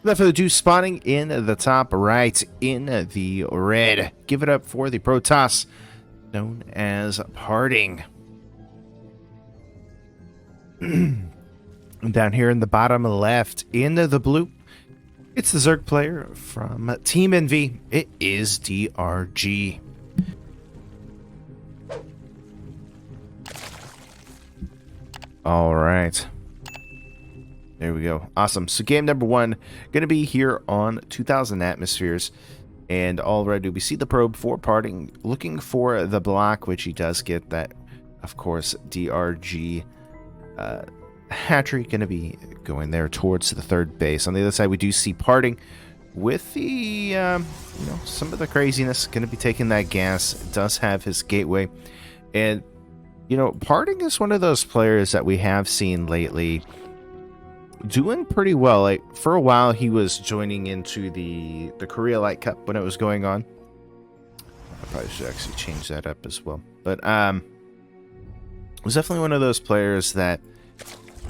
Without further ado, spawning in the top right in the red. Give it up for the Protoss, known as Parting. Down here in the bottom left in the blue, it's the Zerg player from Team NV. It is DRG. All right. There we go. Awesome. So game number one, going to be here on 2000 atmospheres. And already we see the probe for Parting, looking for the block, which he does get that, of course, DRG hatchery going to be going there towards the third base. On the other side, we do see Parting with the, some of the craziness, going to be taking that gas. Does have his gateway. And, Parting is one of those players that we have seen lately doing pretty well. Like, for a while, he was joining into the Korea Light Cup when it was going on. I probably should actually change that up as well. But it was definitely one of those players that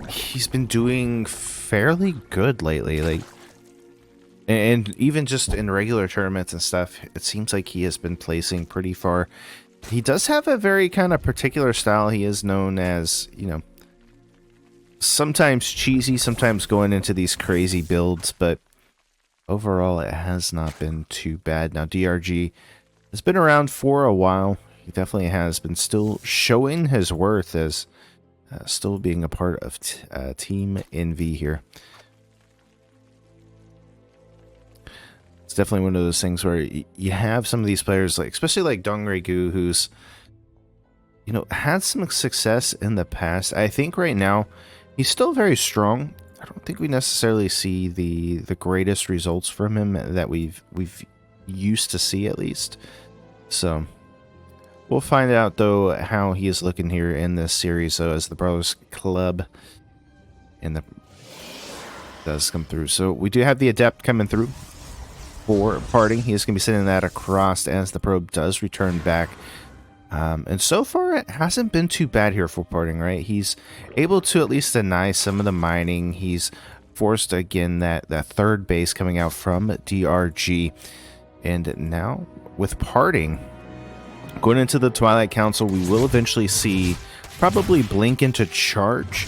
he's been doing fairly good lately. Like, and even just in regular tournaments and stuff, it seems like he has been placing pretty far. He does have a very kind of particular style. He is known as, sometimes cheesy, sometimes going into these crazy builds, but overall it has not been too bad. Now DRG has been around for a while. He definitely has been still showing his worth as still being a part of Team NV here. It's definitely one of those things where you have some of these players, like especially like Dongregu, who's had some success in the past. I think right now he's still very strong. I don't think we necessarily see the greatest results from him that we've used to see, at least. So we'll find out though how he is looking here in this series. So as the Brawlers Club and the does come through. So we do have the Adept coming through for Parting. He is going to be sending that across as the probe does return back. And so far, it hasn't been too bad here for Parting, right? He's able to at least deny some of the mining. He's forced, again, that third base coming out from DRG. And now, with Parting, going into the Twilight Council, we will eventually see probably Blink into charge.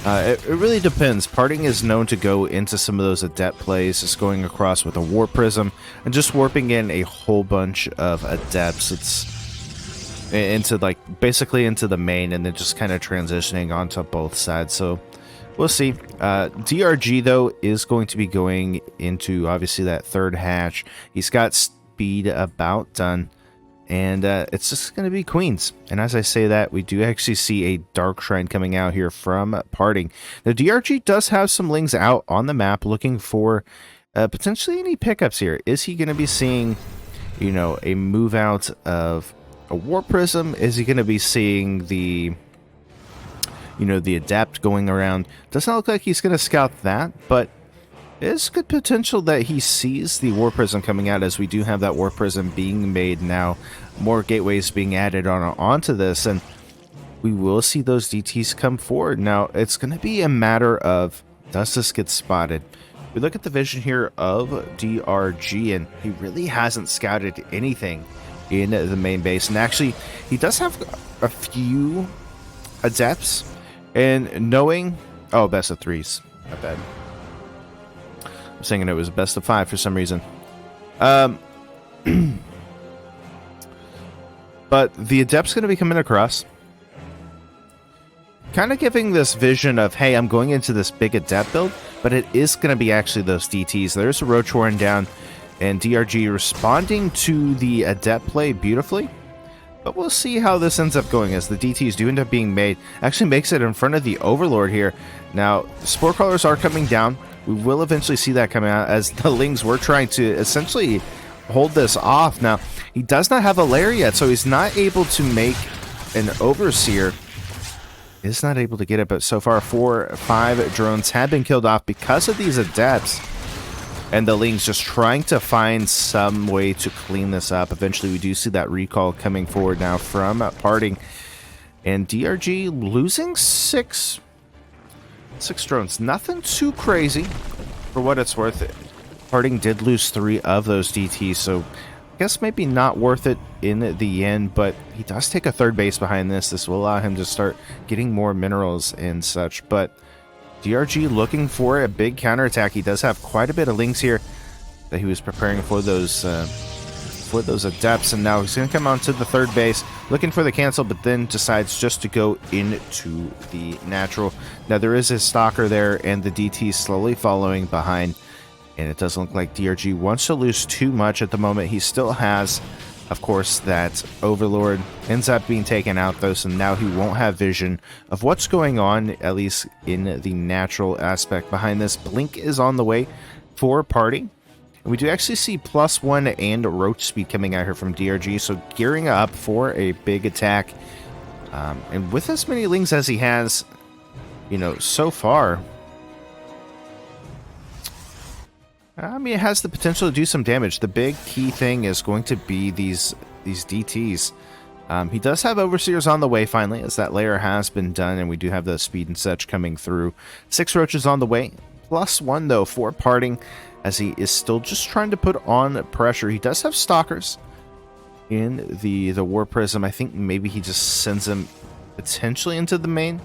It really depends. Parting is known to go into some of those Adept plays, just going across with a Warp Prism and just warping in a whole bunch of Adepts. It's into basically into the main and then just kind of transitioning onto both sides. So we'll see. DRG though is going to be going into obviously that third hatch. He's got speed about done, and it's just going to be Queens. And as I say that, we do actually see a Dark Shrine coming out here from Parting. The DRG does have some lings out on the map looking for potentially any pickups here. Is he going to be seeing a move out of a Warp Prism? Is he going to be seeing the the Adept going around? Doesn't look like he's going to scout that, but there's good potential that he sees the Warp Prism coming out, as we do have that Warp Prism being made now. More gateways being added onto this, and we will see those DTs come forward. Now, it's going to be a matter of, does this get spotted? We look at the vision here of DRG, and he really hasn't scouted anything in the main base. And actually, he does have a few Adepts, and knowing... Oh, best of threes. Not bad. I'm thinking it was a best of 5 for some reason. But the Adept's going to be coming across, kind of giving this vision of, hey, I'm going into this big Adept build, but it is going to be actually those DTs. There's a Roach Warren down, and DRG responding to the Adept play beautifully. But we'll see how this ends up going, as the DTs do end up being made. Actually makes it in front of the Overlord here. Now, Spore Crawlers are coming down. We will eventually see that coming out, as the Lings were trying to essentially hold this off. Now, he does not have a lair yet, so he's not able to make an Overseer. Is not able to get it, but so far 4 or 5 drones have been killed off because of these Adepts. And the Lings just trying to find some way to clean this up. Eventually, we do see that recall coming forward now from Parting. And DRG losing 6 drones. Nothing too crazy for for what it's worth, Parting did lose 3 of those DTs, so I guess maybe not worth it in the end, but he does take a 3rd base behind this. This will allow him to start getting more minerals and such, but DRG looking for a big counterattack. He does have quite a bit of links here that he was preparing for those adepts, and now he's going to come onto the 3rd base looking for the cancel, but then decides just to go into the natural. Now there is a stalker there and the DT slowly following behind, and it doesn't look like DRG wants to lose too much at the moment. He still has, of course, that Overlord ends up being taken out though, so now he won't have vision of what's going on, at least in the natural aspect behind this. Blink is on the way for Party. We do actually see +1 and roach speed coming out here from DRG, so gearing up for a big attack. And with as many lings as he has, you know, so far, I mean, it has the potential to do some damage. The big key thing is going to be these DTs. He does have Overseers on the way finally, as that layer has been done, and we do have the speed and such coming through. 6 roaches on the way, +1 though for Parting, as he is still just trying to put on pressure. He does have stalkers in the War Prism. I think maybe he just sends them potentially into the main.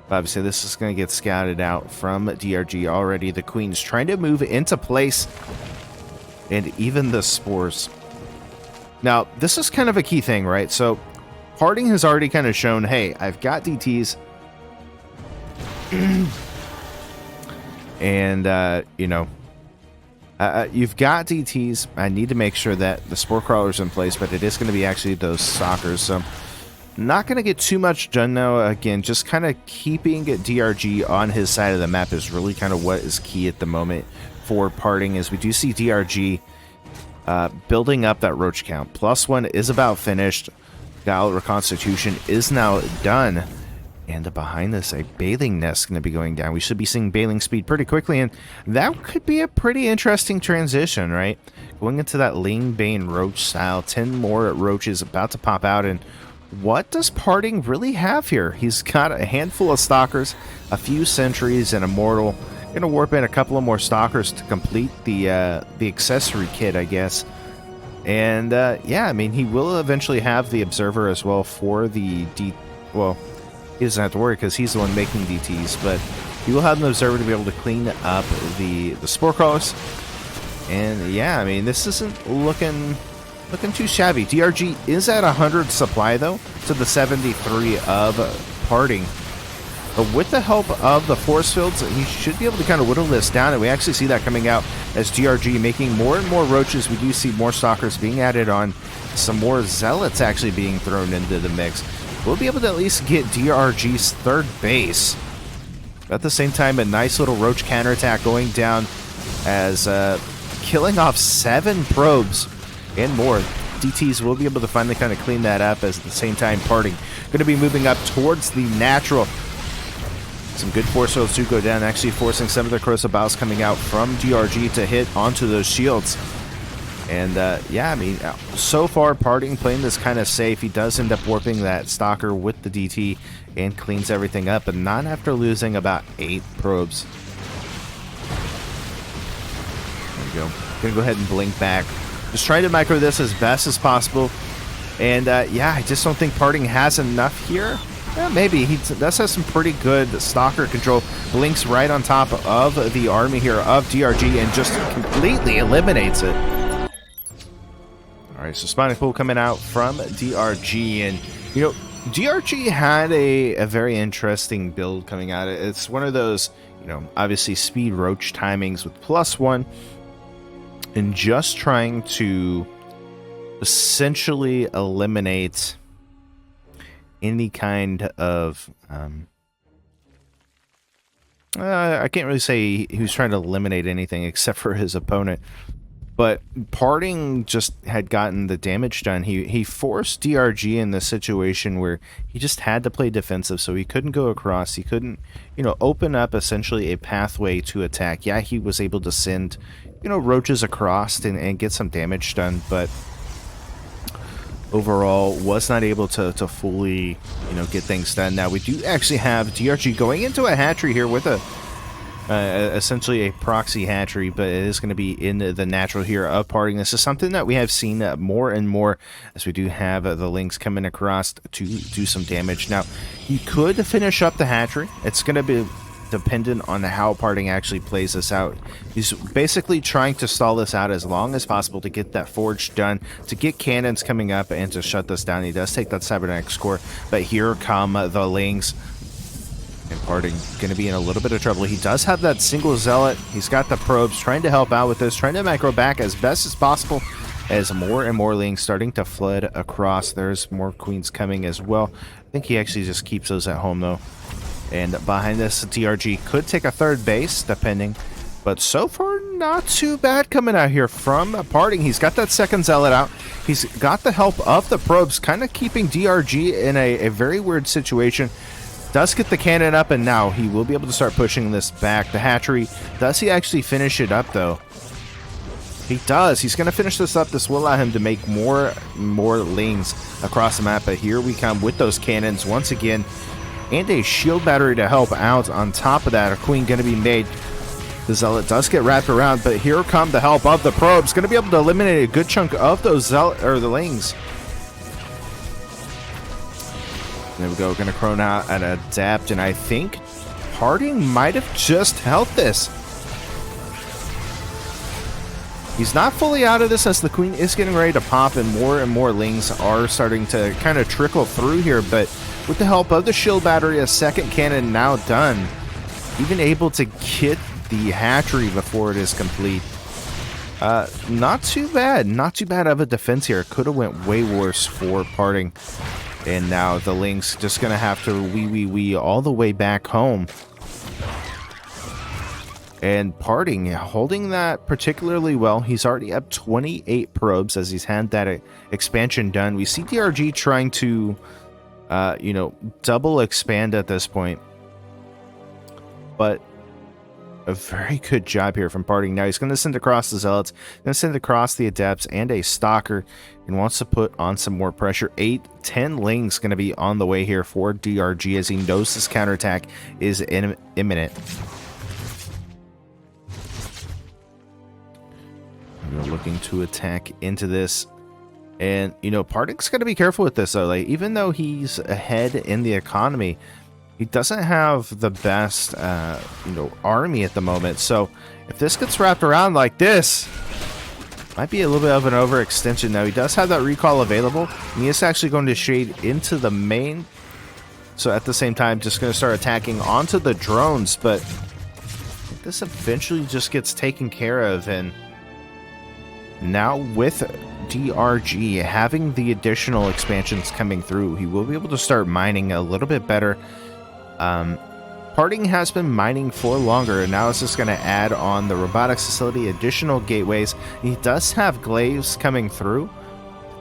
But obviously this is going to get scouted out from DRG already. The Queen's trying to move into place, and even the spores. Now this is kind of a key thing, right? So Parting has already kind of shown, hey, I've got DTs. And, you know, you've got DTs. I need to make sure that the Spore Crawler's in place, but it is going to be actually those stalkers. So not going to get too much done now. Again, just kind of keeping DRG on his side of the map is really kind of what is key at the moment for Parting, as we do see DRG building up that roach count. +1 is about finished. Gala Reconstitution is now done. And behind this, a bathing nest going to be going down. We should be seeing bailing speed pretty quickly, and that could be a pretty interesting transition, right? Going into that Ling Bane roach style, 10 more roaches about to pop out, and what does Parting really have here? He's got a handful of stalkers, a few sentries, and a mortal. Going to warp in a couple of more stalkers to complete the accessory kit, I guess. And yeah, I mean, he will eventually have the observer as well for the well, he doesn't have to worry because he's the one making DTs, but he will have an observer to be able to clean up the spore crawlers. And yeah, I mean, this isn't looking too shabby. DRG is at 100 supply though, to the 73 of Parting. But with the help of the force fields, he should be able to kind of whittle this down, and we actually see that coming out as DRG making more and more roaches. We do see more stalkers being added on, some more zealots actually being thrown into the mix. We'll be able to at least get DRG's 3rd base. At the same time, a nice little roach counterattack going down as killing off 7 probes and more. DTs will be able to finally kind of clean that up, as at the same time Parting going to be moving up towards the natural. Some good force fields do go down, actually forcing some of the corrosive biles coming out from DRG to hit onto those shields. And yeah, I mean, so far Parting playing this kind of safe. He does end up warping that stalker with the DT and cleans everything up, but not after losing about 8 probes. There we go. Gonna go ahead and blink back. Just trying to micro this as best as possible. And yeah, I just don't think Parting has enough here. Yeah, maybe. He does have some pretty good stalker control. Blinks right on top of the army here of DRG and just completely eliminates it. Alright, so Spawning Pool coming out from DRG, and you know, DRG had a very interesting build coming out. It's one of those, you know, obviously speed roach timings with +1, and just trying to essentially eliminate any kind of I can't really say he was trying to eliminate anything except for his opponent, but Parting just had gotten the damage done. He forced DRG in this situation where he just had to play defensive, so he couldn't go across. He couldn't, you know, open up essentially a pathway to attack. Yeah, he was able to send, you know, roaches across and get some damage done, but overall was not able to fully, you know, get things done. Now we do actually have DRG going into a hatchery here with a essentially a proxy hatchery, but it is going to be in the natural here of Parting. This is something that we have seen more and more as we do have the Lynx coming across to do some damage. Now, he could finish up the hatchery. It's going to be dependent on how Parting actually plays this out. He's basically trying to stall this out as long as possible to get that forge done, to get cannons coming up, and to shut this down. He does take that cybernetics core, but here come the Lynx. And Parting going to be in a little bit of trouble. He does have that single zealot. He's got the probes trying to help out with this, trying to macro back as best as possible as more and more Lynx starting to flood across. There's more queens coming as well. I think he actually just keeps those at home though. And behind this, DRG could take a third base depending. But so far, not too bad coming out here from Parting. He's got that second zealot out. He's got the help of the probes, kind of keeping DRG in a very weird situation. Does get the cannon up, and now he will be able to start pushing this back. The hatchery, does he actually finish it up, though? He does. He's going to finish this up. This will allow him to make more lanes across the map, but here we come with those cannons once again, and a shield battery to help out. On top of that, a queen going to be made. The zealot does get wrapped around, but here come the help of the probes. Going to be able to eliminate a good chunk of those the Lings. There we go, going to chrono out and adapt, and I think Parting might have just held this. He's not fully out of this as the queen is getting ready to pop, and more Lings are starting to kind of trickle through here, but with the help of the shield battery, a second cannon now done, even able to get the hatchery before it is complete. Not too bad of a defense here. Could have went way worse for Parting. And now the Lynx just going to have to wee all the way back home. And Parting holding that particularly well. He's already up 28 probes as he's had that expansion done. We see DRG trying to, double expand at this point. But a very good job here from Parting. Now he's going to send across the zealots, going to send across the adepts and a stalker, and wants to put on some more pressure. 8-10 Lings going to be on the way here for DRG as he knows this counterattack is imminent. We're looking to attack into this, and Parting's going to be careful with this though. Like, even though he's ahead in the economy, he doesn't have the best, army at the moment. So if this gets wrapped around like this, might be a little bit of an overextension. Now he does have that recall available, and he is actually going to shade into the main. So at the same time, just going to start attacking onto the drones. But this eventually just gets taken care of, and now with DRG having the additional expansions coming through, he will be able to start mining a little bit better. Parting has been mining for longer, and now it's just going to add on the robotics facility, additional gateways. He does have glaives coming through,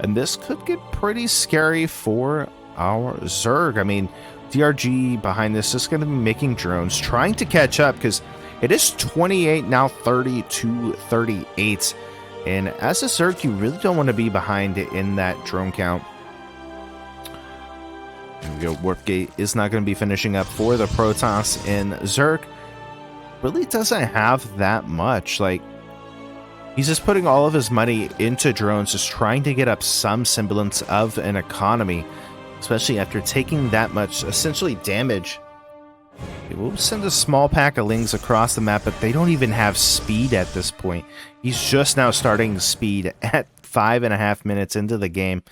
and this could get pretty scary for our Zerg. I mean, DRG behind this is going to be making drones, trying to catch up, because it is 28, now 30-38. And as a Zerg, you really don't want to be behind in that drone count. There we go. Warp Gate is not going to be finishing up for the Protoss, and Zerg really doesn't have that much. Like, he's just putting all of his money into drones, just trying to get up some semblance of an economy, especially after taking that much, essentially, damage. It will send a small pack of Lings across the map, but they don't even have speed at this point. He's just now starting speed at 5.5 minutes into the game.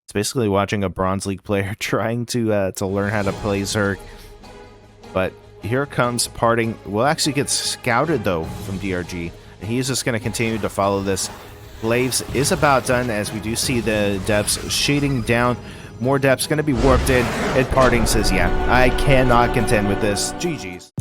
It's basically watching a Bronze League player trying to learn how to play Zerg. But here comes Parting. Will actually get scouted, though, from DRG. He's just going to continue to follow this. Glaives is about done, as we do see the depths shading down. More depths going to be warped in, and Parting says, yeah, I cannot contend with this. GG's.